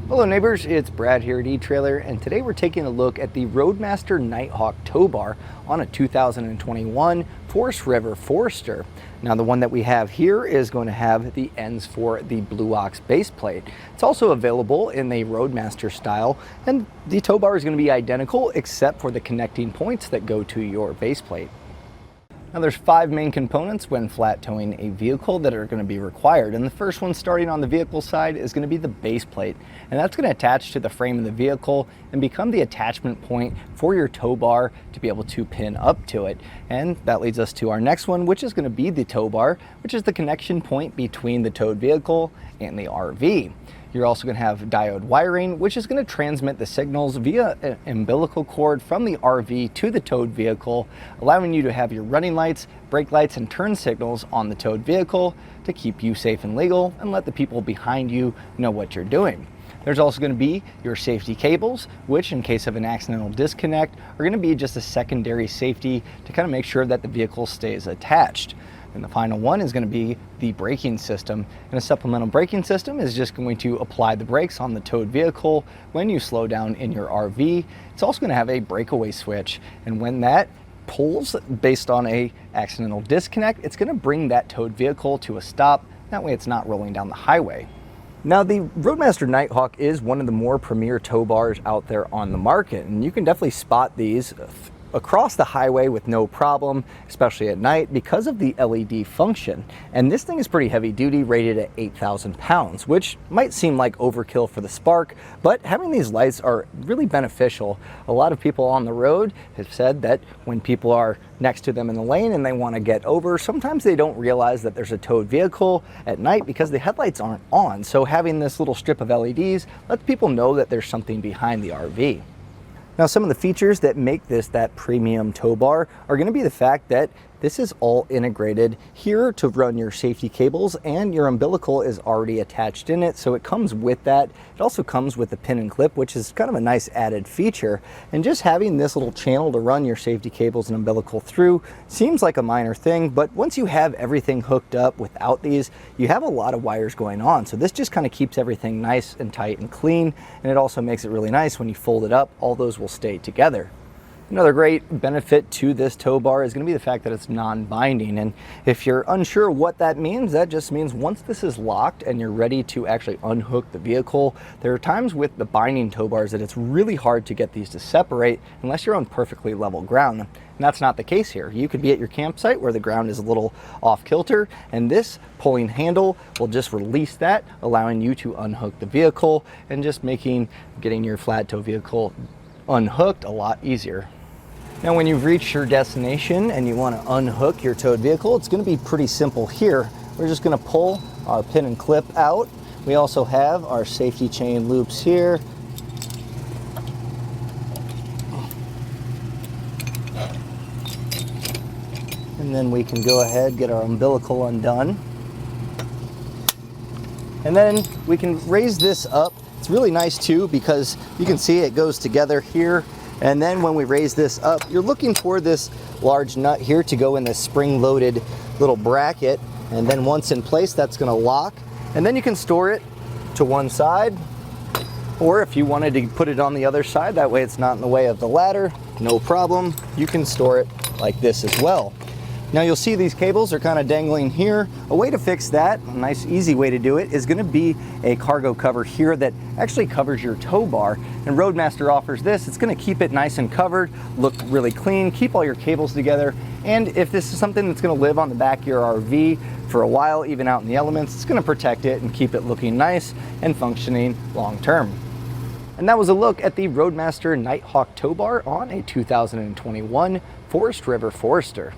Hello neighbors, it's Brad here at eTrailer, and today we're taking a look at the Roadmaster Nighthawk Tow Bar on a 2021 Forest River Forester. Now the one that we have here is going to have the ends for the Blue Ox base plate. It's also available in the Roadmaster style, and the tow bar is going to be identical except for the connecting points that go to your base plate. Now there's 5 main components when flat towing a vehicle that are going to be required, and the first one, starting on the vehicle side, is going to be the base plate, and that's going to attach to the frame of the vehicle and become the attachment point for your tow bar to be able to pin up to it. And that leads us to our next one, which is going to be the tow bar, which is the connection point between the towed vehicle and the RV. You're also going to have diode wiring, which is going to transmit the signals via an umbilical cord from the RV to the towed vehicle, allowing you to have your running lights, brake lights, and turn signals on the towed vehicle to keep you safe and legal and let the people behind you know what you're doing. There's also going to be your safety cables, which in case of an accidental disconnect are going to be just a secondary safety to kind of make sure that the vehicle stays attached. And the final one is going to be the braking system. And a supplemental braking system is just going to apply the brakes on the towed vehicle when you slow down in your RV. It's also going to have a breakaway switch, and when that pulls based on a accidental disconnect, it's going to bring that towed vehicle to a stop. That way it's not rolling down the highway. Now the Roadmaster Nighthawk is one of the more premier tow bars out there on the market, and you can definitely spot these across the highway with no problem, especially at night, because of the LED function. And this thing is pretty heavy duty, rated at 8,000 pounds, which might seem like overkill for the Spark, but having these lights are really beneficial. A lot of people on the road have said that when people are next to them in the lane and they want to get over, sometimes they don't realize that there's a towed vehicle at night because the headlights aren't on. So having this little strip of LEDs lets people know that there's something behind the RV. Now, some of the features that make this that premium tow bar are going to be the fact that this is all integrated here to run your safety cables, and your umbilical is already attached in it, so it comes with that. It also comes with the pin and clip, which is kind of a nice added feature. And just having this little channel to run your safety cables and umbilical through seems like a minor thing, but once you have everything hooked up without these, you have a lot of wires going on. So this just kind of keeps everything nice and tight and clean, and it also makes it really nice when you fold it up, all those will stay together. Another great benefit to this tow bar is going to be the fact that it's non-binding, and if you're unsure what that means, that just means once this is locked and you're ready to actually unhook the vehicle, there are times with the binding tow bars that it's really hard to get these to separate unless you're on perfectly level ground. And that's not the case here. You could be at your campsite where the ground is a little off kilter, and this pulling handle will just release that, allowing you to unhook the vehicle and just making getting your flat tow vehicle unhooked a lot easier. Now when you've reached your destination and you want to unhook your towed vehicle, it's going to be pretty simple here. We're just going to pull our pin and clip out. We also have our safety chain loops here. And then we can go ahead and get our umbilical undone. And then we can raise this up. It's really nice too because you can see it goes together here. And then when we raise this up, you're looking for this large nut here to go in this spring-loaded little bracket. And then once in place, that's going to lock. And then you can store it to one side. Or if you wanted to put it on the other side, that way it's not in the way of the ladder, no problem. You can store it like this as well. Now you'll see these cables are kind of dangling here. A way to fix that, a nice easy way to do it, is going to be a cargo cover here that actually covers your tow bar. And Roadmaster offers this. It's going to keep it nice and covered, look really clean, keep all your cables together. And if this is something that's going to live on the back of your RV for a while, even out in the elements, it's going to protect it and keep it looking nice and functioning long term. And that was a look at the Roadmaster Nighthawk Tow Bar on a 2021 Forest River Forester.